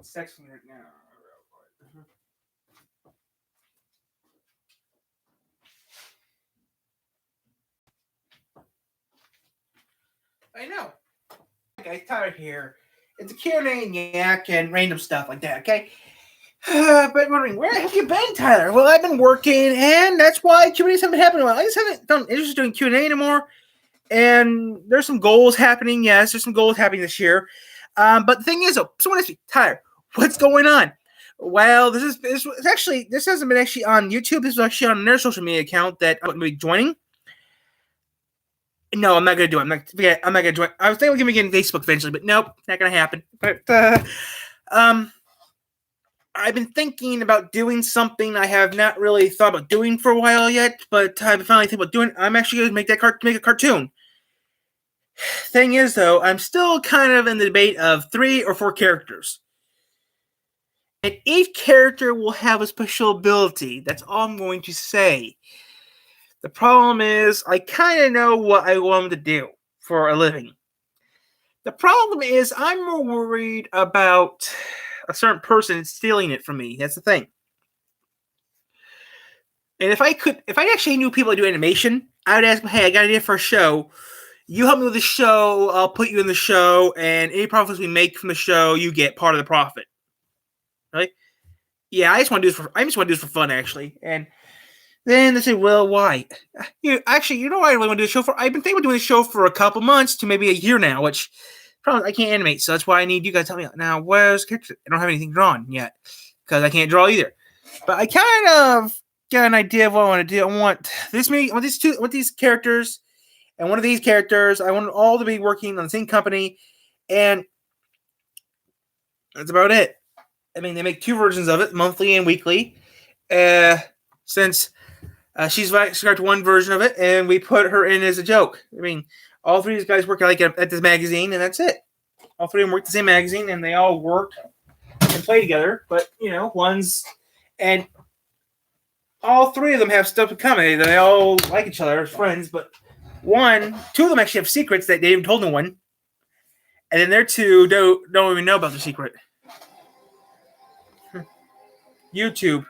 It's texting right now. I know. Guys, Tyler here. It's a Q&A and yak and random stuff like that, okay? But wondering, where have you been, Tyler? Well, I've been working, and that's why Q&A's haven't happened. Well, I just haven't done interested doing Q&A anymore. And there's some goals happening. Yes, there's some goals happening this year. But the thing is, someone asked me, Tyler, what's going on? Well, this hasn't been actually on YouTube. This is actually on their social media account that I'm going to be joining. No, I'm not gonna do it. I'm not gonna join. I was thinking of giving Facebook eventually, but nope, not gonna happen. But I've been thinking about doing something I have not really thought about doing for a while yet, but I've been finally thinking about doing. I'm actually gonna make a cartoon. Thing is, though, I'm still kind of in the debate of 3 or 4 characters, and each character will have a special ability. That's all I'm going to say. The problem is, I kind of know what I want them to do for a living. The problem is, I'm more worried about a certain person stealing it from me. That's the thing. And if I actually knew people that do animation, I would ask them, hey, I got an idea for a show. You help me with the show, I'll put you in the show, and any profits we make from the show, you get part of the profit. Right? Yeah, I just want to do this for fun, actually. And then they say, well, why? You know what I really want to do the show for? I've been thinking about doing the show for a couple months to maybe a year now, which probably I can't animate, so that's why I need you guys to tell me. Now, where's the character? I don't have anything drawn yet, because I can't draw either. But I kind of got an idea of what I want to do. I want these characters, and one of these characters, I want them all to be working on the same company, and that's about it. I mean, they make 2 versions of it, monthly and weekly. Since she's got 1 version of it, and we put her in as a joke. I mean, all 3 of these guys work at this magazine, and that's it. All 3 of them work at the same magazine, and they all work and play together. But and all 3 of them have stuff in common. They all like each other as friends, but 2 of them actually have secrets that they haven't told no one, and then their 2 don't even know about the secret. YouTube.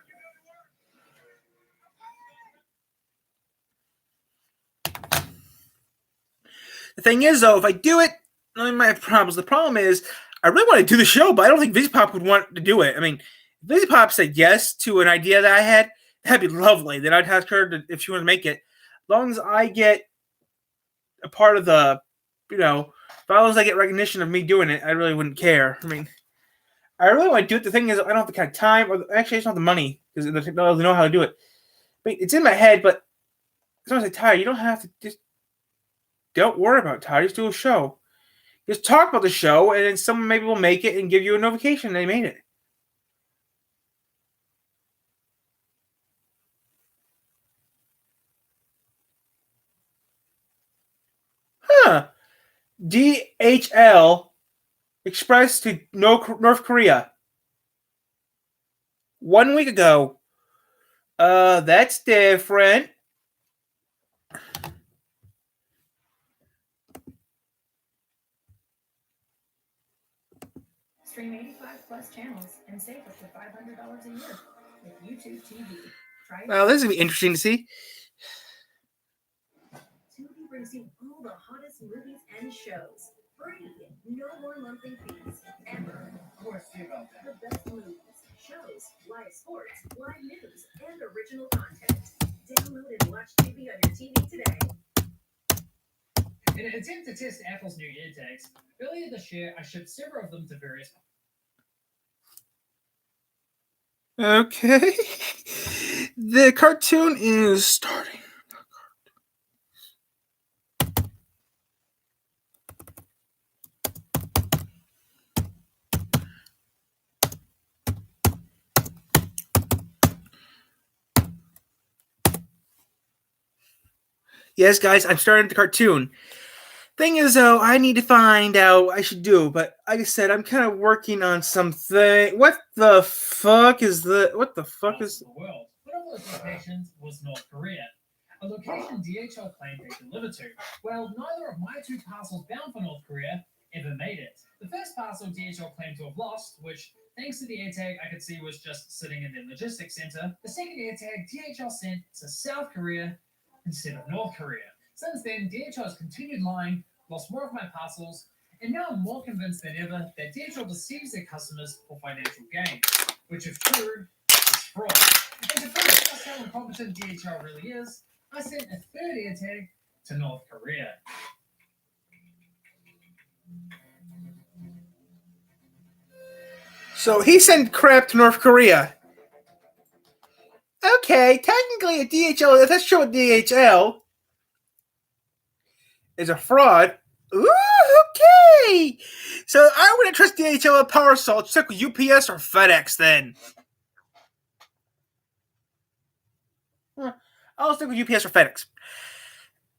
The thing is, though, if I do it, I might have problems. The problem is, I really want to do the show, but I don't think VisiPop would want to do it. I mean, if VisiPop said yes to an idea that I had, that'd be lovely. Then I'd ask her if she wanted to make it. As long as I get a part of the, as long as I get recognition of me doing it, I really wouldn't care. I mean, I really want to do it. The thing is, I don't have the kind of time, or actually, I just don't have the money because the technology know how to do it. I mean, it's in my head, but someone's like, Ty, you don't have to just. Don't worry about it, Ty. Just do a show. Just talk about the show, and then someone maybe will make it and give you a notification they made it. Huh. DHL Express to North Korea. 1 week ago. That's different. Stream 85 plus channels and save up to $500 a year with YouTube TV. Well, this is going to be interesting to see. Tubi brings you all the hottest movies and shows. Free. No more monthly fees. Ever. What's about that? The best movies, shows, live sports, live news, and original content. Download and watch Tubi on your TV today. In an attempt to test Apple's new AirTags, earlier this year I shipped several of them to various. Okay. The cartoon is starting. Yes, guys, I'm starting the cartoon. Thing is, though, I need to find out what I should do. But like I said, I'm kind of working on something. What the fuck is the? What the fuck is? The world. One of those locations was North Korea, a location DHL claimed they delivered to. Well, neither of my 2 parcels bound for North Korea ever made it. The first parcel DHL claimed to have lost, which, thanks to the AirTag, I could see was just sitting in their logistics center. The second AirTag DHL sent to South Korea instead of North Korea. Since then, DHL has continued lying, lost more of my parcels, and now I'm more convinced than ever that DHL deceives their customers for financial gain, which, if true, is fraud. And to prove just how incompetent DHL really is, I sent a third AirTag to North Korea. So he sent crap to North Korea. Okay, technically a DHL, if that's true with DHL, is a fraud. Ooh, okay. So I wouldn't trust DHL with parcel. Check with UPS or FedEx then. I'll stick with UPS or FedEx.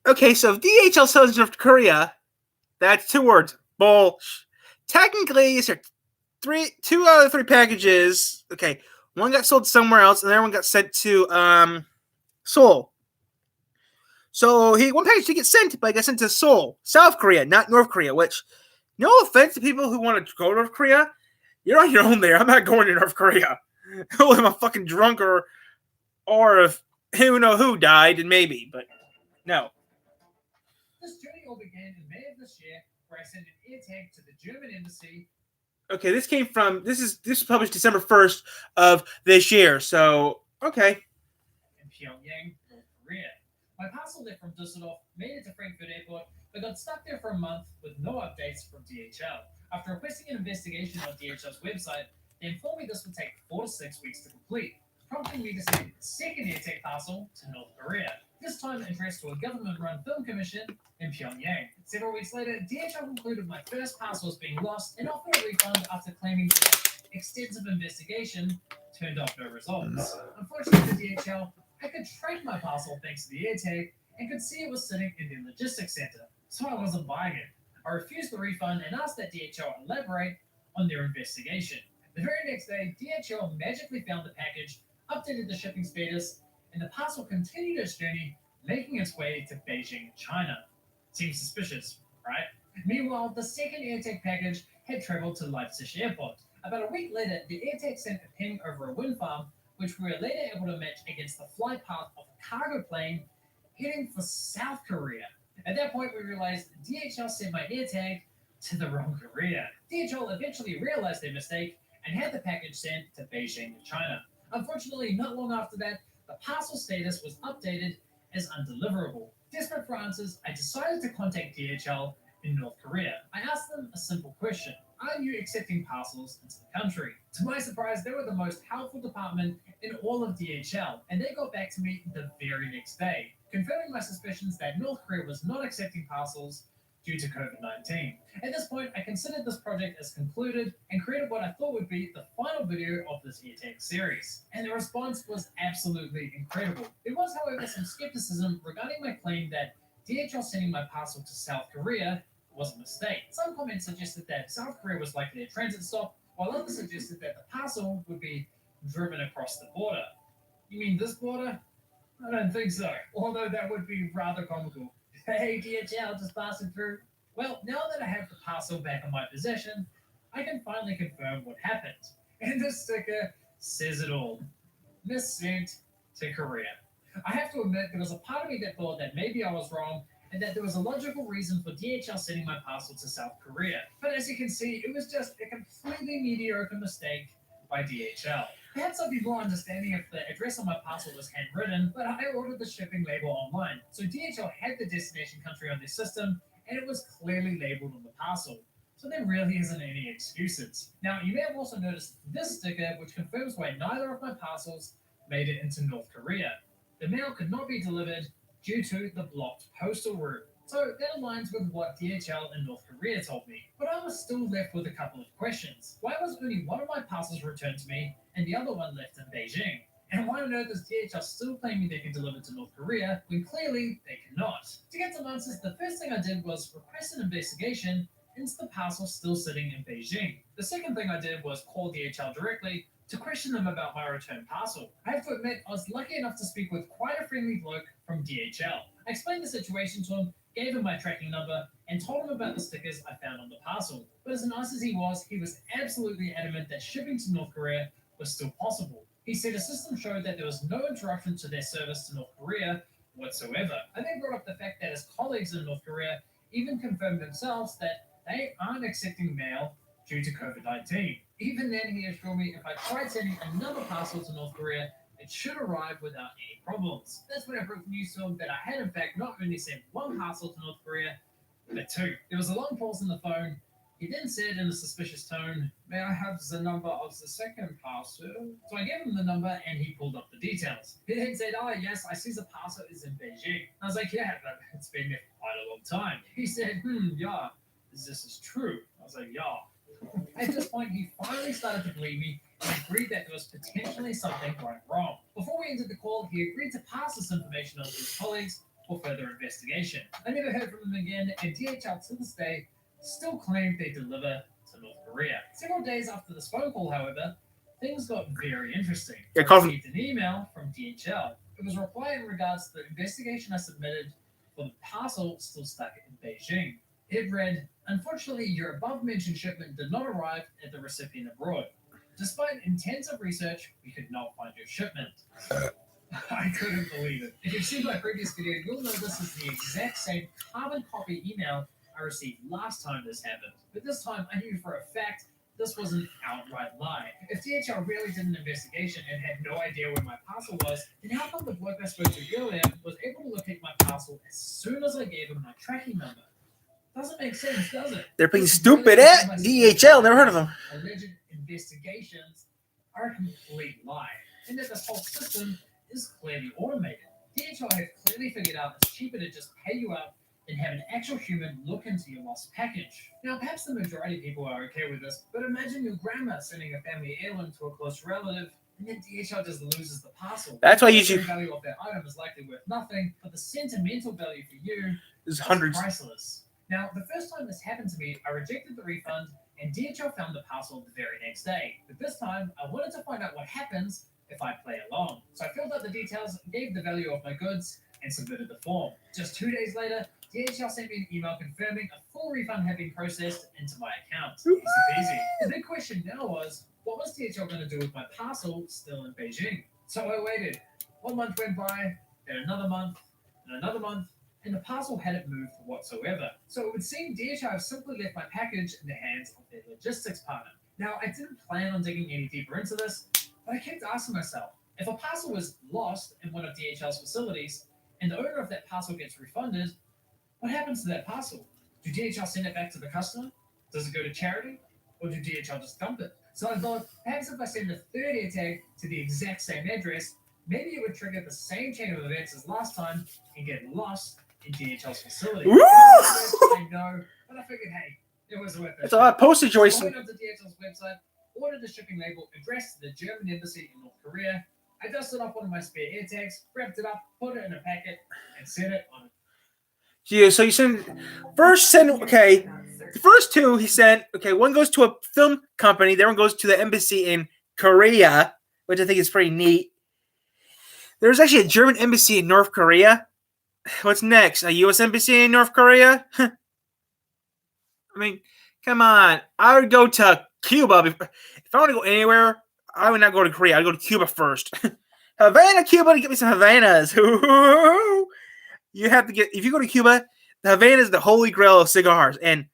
Okay, so if DHL sells to North Korea, that's 2 words. Bull. Technically, it's 2 out of 3 packages. Okay, one got sold somewhere else, and the other one got sent to Seoul. So one package did get sent, but it got sent to Seoul, South Korea, not North Korea. Which, no offense to people who want to go to North Korea, you're on your own there. I'm not going to North Korea. Unless I'm fucking drunk or if who know who died, and maybe, but no. This journey all began in May of this year, where I sent an AirTag to the German embassy. Okay, this was published December 1st of this year. So okay. In Pyongyang, North Korea. My parcel left from Düsseldorf, made it to Frankfurt Airport, but got stuck there for a month with no updates from DHL. After requesting an investigation on DHL's website, they informed me this would take 4 to 6 weeks to complete, prompting me to send a second AirTag parcel to North Korea, this time addressed to a government-run film commission in Pyongyang. Several weeks later, DHL concluded my first parcel was being lost and offered a refund after claiming that extensive investigation turned up no results. Unfortunately for DHL, I could track my parcel thanks to the AirTag and could see it was sitting in the logistics center, so I wasn't buying it. I refused the refund and asked that DHL elaborate on their investigation. The very next day, DHL magically found the package, updated the shipping status, and the parcel continued its journey, making its way to Beijing, China. Seems suspicious, right? Meanwhile, the second AirTag package had traveled to Leipzig Airport. About a week later, the AirTag sent a ping over a wind farm, which we were later able to match against the flight path of a cargo plane heading for South Korea. At that point, we realized DHL sent my AirTag to the wrong Korea. DHL eventually realized their mistake and had the package sent to Beijing, China. Unfortunately, not long after that, the parcel status was updated as undeliverable. Desperate for answers, I decided to contact DHL in North Korea. I asked them a simple question: are you accepting parcels into the country? To my surprise, they were the most helpful department in all of DHL, and they got back to me the very next day, confirming my suspicions that North Korea was not accepting parcels due to COVID-19. At this point, I considered this project as concluded and created what I thought would be the final video of this AirTag series. And the response was absolutely incredible. There was, however, some skepticism regarding my claim that DHL sending my parcel to South Korea was a mistake. Some comments suggested that South Korea was likely a transit stop, while others suggested that the parcel would be driven across the border. You mean this border? I don't think so, although that would be rather comical. Hey, DHL, just passing through. Well, now that I have the parcel back in my possession, I can finally confirm what happened. And this sticker says it all. Missent to Korea. I have to admit, there was a part of me that thought that maybe I was wrong and that there was a logical reason for DHL sending my parcel to South Korea. But as you can see, it was just a completely mediocre mistake by DHL. Perhaps I'd be more understanding if the address on my parcel was handwritten, but I ordered the shipping label online. So DHL had the destination country on their system, and it was clearly labeled on the parcel. So there really isn't any excuses. Now, you may have also noticed this sticker, which confirms why neither of my parcels made it into North Korea. The mail could not be delivered due to the blocked postal route. So that aligns with what DHL in North Korea told me. But I was still left with a couple of questions. Why was only one of my parcels returned to me and the other one left in Beijing? And why on earth is DHL still claiming they can deliver to North Korea when clearly they cannot? To get some answers, the first thing I did was request an investigation into the parcel still sitting in Beijing. The second thing I did was call DHL directly to question them about my return parcel. I have to admit, I was lucky enough to speak with quite a friendly bloke from DHL. I explained the situation to him, gave him my tracking number, and told him about the stickers I found on the parcel. But as nice as he was absolutely adamant that shipping to North Korea was still possible. He said a system showed that there was no interruption to their service to North Korea whatsoever. I then brought up the fact that his colleagues in North Korea even confirmed themselves that they aren't accepting mail due to COVID 19. Even then, he assured me if I tried sending another parcel to North Korea, it should arrive without any problems. That's when I broke news to him that I had, in fact, not only sent one parcel to North Korea, but two. There was a long pause on the phone. He then said in a suspicious tone, "May I have the number of the second parcel?" So I gave him the number and he pulled up the details. He then said, "Oh, yes, I see the parcel is in Beijing." I was like, "Yeah, but it's been there for quite a long time." He said, yeah, this is true." I was like, "Yeah." At this point, he finally started to believe me and agreed that there was potentially something going wrong. Before we ended the call, he agreed to pass this information on to his colleagues for further investigation. I never heard from him again, and DHL to this day still claim they deliver to North Korea. Several days after this phone call, however, things got very interesting. I received an email from DHL. It was a reply in regards to the investigation I submitted for the parcel still stuck in Beijing. It read, "Unfortunately, your above-mentioned shipment did not arrive at the recipient abroad. Despite intensive research, we could not find your shipment." I couldn't believe it. If you've seen my previous video, you'll know this is the exact same carbon copy email I received last time this happened. But this time, I knew for a fact this was an outright lie. If DHL really did an investigation and had no idea where my parcel was, then how come the bloke I spoke to earlier was able to locate my parcel as soon as I gave him my tracking number? Doesn't make sense, does it? They're being stupid at DHL. Never heard of them. Alleged investigations are a complete lie, and that this whole system is clearly automated. DHL have clearly figured out it's cheaper to just pay you out than have an actual human look into your lost package. Now, perhaps the majority of people are okay with this, but imagine your grandma sending a family heirloom to a close relative, and then DHL just loses the parcel. That's why you The should. value of that item is likely worth nothing, but the sentimental value for you There's is hundreds. priceless. Now, the first time this happened to me, I rejected the refund, and DHL found the parcel the very next day. But this time, I wanted to find out what happens if I play along. So I filled out the details, gave the value of my goods, and submitted the form. Just 2 days later, DHL sent me an email confirming a full refund had been processed into my account. Easy peasy. The big question now was, what was DHL going to do with my parcel still in Beijing? So I waited. 1 month went by, then another month, and the parcel hadn't moved whatsoever. So it would seem DHL have simply left my package in the hands of their logistics partner. Now, I didn't plan on digging any deeper into this, but I kept asking myself, if a parcel was lost in one of DHL's facilities, and the owner of that parcel gets refunded, what happens to that parcel? Do DHL send it back to the customer? Does it go to charity? Or do DHL just dump it? So I thought, perhaps if I send a third air tag to the exact same address, maybe it would trigger the same chain of events as last time and get lost in DHL's facility. I know, but I figured, hey, it was worth it. It's a lot of postage So I wasted. went onto DHL's website, ordered the shipping label addressed to the German embassy in North Korea. I dusted off one of my spare air tags, wrapped it up, put it in a packet, and sent it on. Yeah, so you send okay. The first two he sent, okay, one goes to a film company, the other one goes to the embassy in Korea, which I think is pretty neat. There's actually a German embassy in North Korea. What's next? A U.S. embassy in North Korea? I mean, come on. I would go to Cuba. If I want to go anywhere, I would not go to Korea. I'd go to Cuba first. Havana, Cuba, to get me some Havanas. You have to get, if you go to Cuba, the Havana is the holy grail of cigars and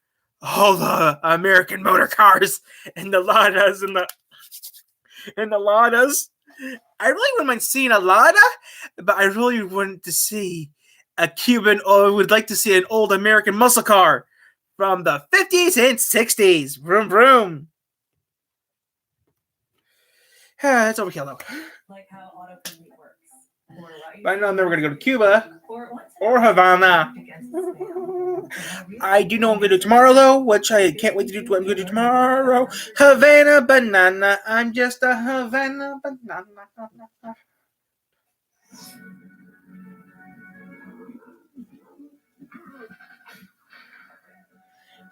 all the American motor cars and the Ladas and the Ladas. I really wouldn't mind seeing a Lada, but I really wanted to see a Cuban, or would like to see an old American muscle car from the 50s and 60s. Vroom, vroom. That's overkill, though. Like how autocomplete works. But I know I'm never going to go to Cuba or Havana. I do know what I'm going to do tomorrow, though, which I can't wait to do what I'm going to do tomorrow. Havana banana. I'm just a Havana banana.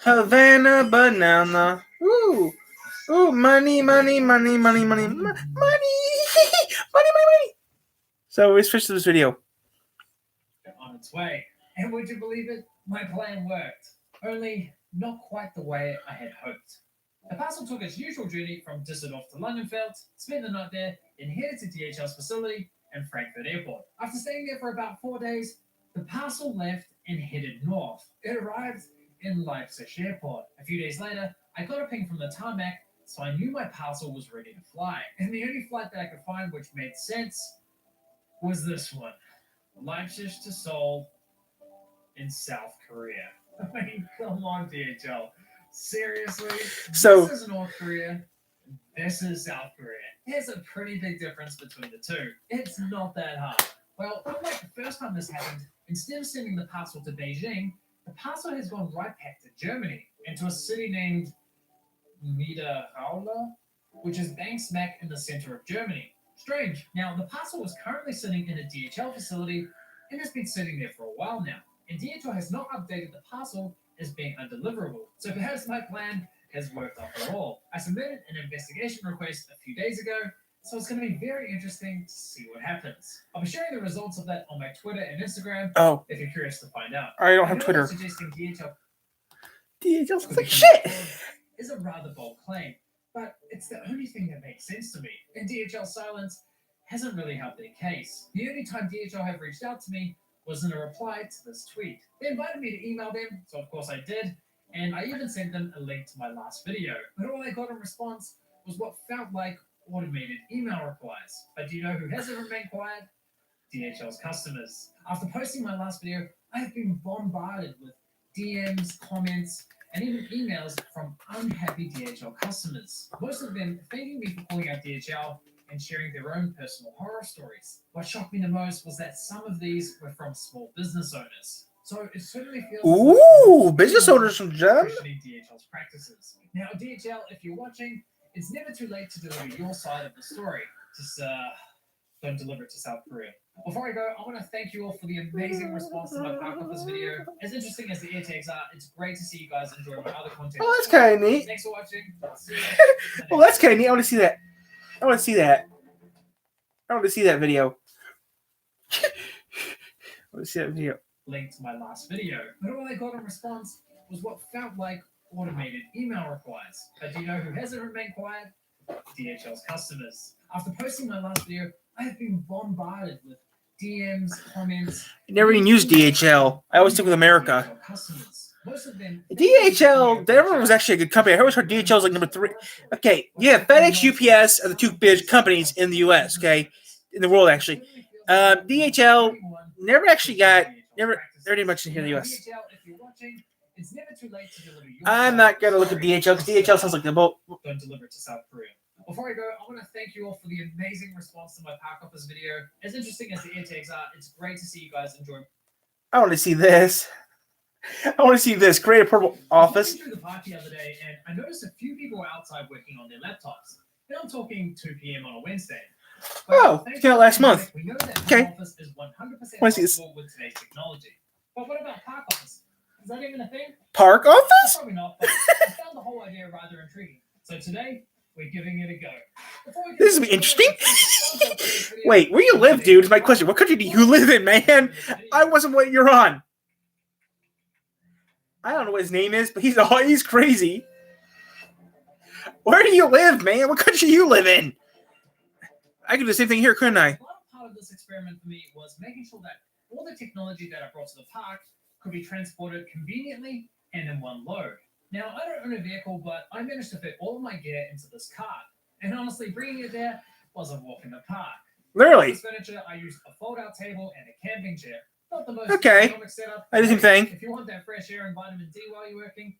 Havana banana. Ooh. Ooh, money, money, money, money, money, money, money, money. So we switched to this video. On its way. And would you believe it? My plan worked. only not quite the way I had hoped. The parcel took its usual journey from Düsseldorf to Langenfeld, spent the night there, then headed to DHL's facility and Frankfurt Airport. After staying there for about 4 days, the parcel left and headed north. It arrived in Leipzig Airport. A few days later, I got a ping from the tarmac, so I knew my parcel was ready to fly. And the only flight that I could find which made sense was this one. Leipzig to Seoul in South Korea. I mean, come on, DHL. Seriously? So- this is North Korea. This is South Korea. There's a pretty big difference between the two. It's not that hard. Well, unlike the first time this happened, instead of sending the parcel to Beijing, the parcel has gone right back to Germany and to a city named Niederraula, which is bang smack in the center of Germany. Strange. Now, the parcel was currently sitting in a DHL facility and has been sitting there for a while now. And DHL has not updated the parcel as being undeliverable. So perhaps my plan has worked after all. I submitted an investigation request a few days ago, so it's going to be very interesting to see what happens. I'll be sharing the results of that on my Twitter and Instagram Oh, if you're curious to find out. I don't I have know Twitter. that suggesting DHL DHL sounds could like become shit. a fraud is a rather bold claim, but it's the only thing that makes sense to me. And DHL's silence hasn't really helped their case. The only time DHL have reached out to me was in a reply to this tweet. They invited me to email them, so of course I did, and I even sent them a link to my last video. But all I got in response was what felt like automated email replies. But do you know who hasn't remained quiet? DHL's customers. After posting my last video, I have been bombarded with DMs, comments, and even emails from unhappy DHL customers. Most of them thanking me for calling out DHL and sharing their own personal horror stories. What shocked me the most was that some of these were from small business owners. So it certainly feels Ooh, business owners from Germany. questioning DHL's practices. Now, DHL, if you're watching, it's never too late to deliver your side of the story. Just don't deliver it to South Korea. Before I go, I want to thank you all for the amazing response to my Park Office video. As interesting as the air tags are, it's great to see you guys enjoy my other content. Oh, that's kind of neat. Thanks for watching. See you Well, that's kind of neat. I want to see that. I want to see that. I want to see that video. I want to see that video. link to my last video. But all I got in response was what felt like automated email replies. But do you know who hasn't remained quiet? DHL's customers. After posting my last video, I have been bombarded with DMs, comments. I never even used DHL. I always stick with America. DHL customers. Most of them. DHL, Denver was actually a good company. I always heard DHL is like number 3. Okay, yeah, FedEx, UPS are the two big companies in the U.S. Okay, in the world actually. DHL never did much in here in the U.S. I'm not gonna look at DHL because DHL sounds like the boat. Don't deliver it to South Korea. Before I go, I want to thank you all for the amazing response to my Park Office video. As interesting as the air tags are, it's great to see you guys enjoy. I want to see this. I want to see this. Create a purple office. I was through the park the other day, and I noticed a few people were outside working on their laptops. And I'm talking 2 p.m. on a Wednesday. Oh, thanks it came out to last the month. pandemic, we know that Okay. home office is 100% Wanna see this? possible with today's technology. But what about Park Office? Is that even a thing? Park office? Probably not, but I found the whole idea rather intriguing. So today, we're giving it a go. This is interesting. Wait, where you live, dude? Is my question. What country do you live in, man? I wasn't what you're on. I don't know what his name is, but he's crazy. Where do you live, man? What country do you live in? I could do the same thing here, couldn't I? A lot of part of this experiment for me was making sure that all the technology that I brought to the park could be transported conveniently and in one load. Now, I don't own a vehicle, but I managed to fit all of my gear into this cart. And honestly, bringing it there was a walk in the park. For Literally. this furniture, I used a fold-out table and a camping chair. Not the most Okay. ergonomic setup. I do the same thing. If you want that fresh air and vitamin D while you're working,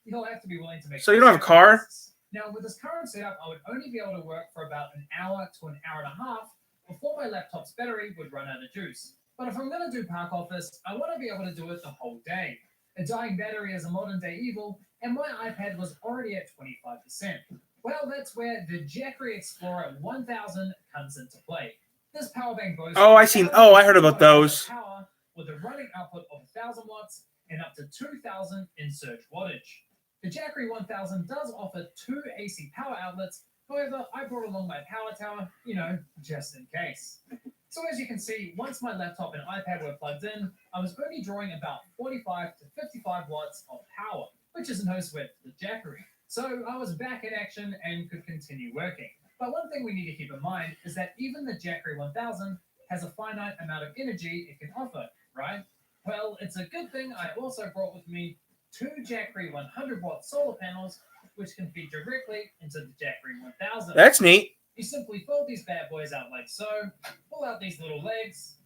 you'll have to be willing to make. So you don't have a car? sacrifices. Now, with this current setup, I would only be able to work for about an hour to an hour and a half before my laptop's battery would run out of juice. But if I'm going to do Park Office, I want to be able to do it the whole day. A dying battery is a modern day evil, and my iPad was already at 25%. Well, that's where the Jackery Explorer 1000 comes into play. This power bank boasts I heard about those. power with a running output of 1,000 watts and up to 2,000 in surge wattage. The Jackery 1000 does offer 2 AC power outlets. However, I brought along my power tower, just in case. So as you can see, once my laptop and iPad were plugged in, I was only drawing about 45 to 55 watts of power, which is no sweat to the Jackery. So I was back in action and could continue working. But one thing we need to keep in mind is that even the Jackery 1000 has a finite amount of energy it can offer, right? Well, it's a good thing I also brought with me 2 Jackery 100 watt solar panels, which can feed directly into the Jackery 1000. That's neat. You simply fold these bad boys out like so, pull out these little legs.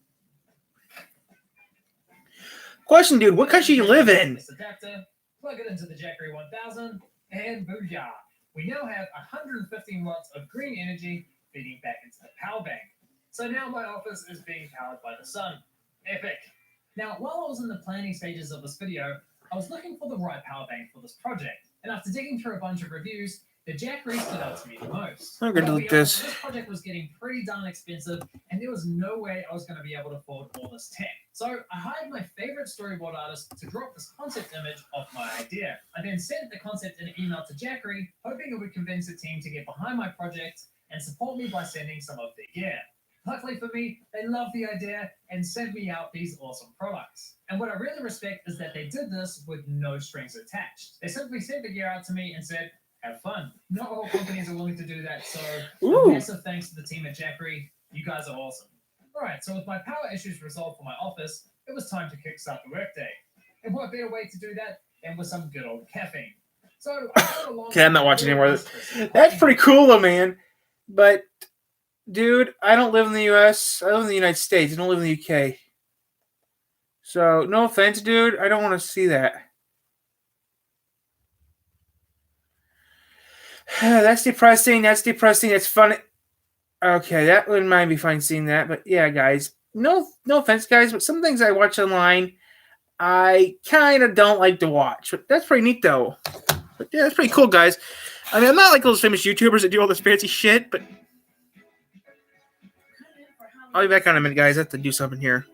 Question, dude, what country you live in? This adapter, plug it into the Jackery 1000, and booyah! We now have 115 watts of green energy feeding back into the power bank. So now my office is being powered by the sun. Epic! Now, while I was in the planning stages of this video, I was looking for the right power bank for this project, and after digging through a bunch of reviews, the Jackery stood out to me the most. I'm going to delete this. This project was getting pretty darn expensive, and there was no way I was going to be able to afford all this tech. So I hired my favorite storyboard artist to drop this concept image of my idea. I then sent the concept in an email to Jackery, hoping it would convince the team to get behind my project and support me by sending some of their gear. Luckily for me, they loved the idea and sent me out these awesome products. And what I really respect is that they did this with no strings attached. They simply sent the gear out to me and said, have fun. Not all companies are willing to do that, so a massive thanks to the team at Jackery. You guys are awesome. Alright, so with my power issues resolved for my office, it was time to kickstart the workday. And what better way to do that than with some good old caffeine? So I got along. Okay, I'm not watching anymore. That's pretty cool though, man. But dude, I don't live in the US. I live in the United States. I don't live in the UK. So no offense, dude. I don't want to see that. That's depressing. That's depressing. That's funny. Okay, that wouldn't mind me fine seeing that. But yeah, guys. No offense, guys. But some things I watch online, I kind of don't like to watch. But that's pretty neat, though. But yeah, that's pretty cool, guys. I mean, I'm not like those famous YouTubers that do all this fancy shit, but I'll be back on in a minute, guys. I have to do something here.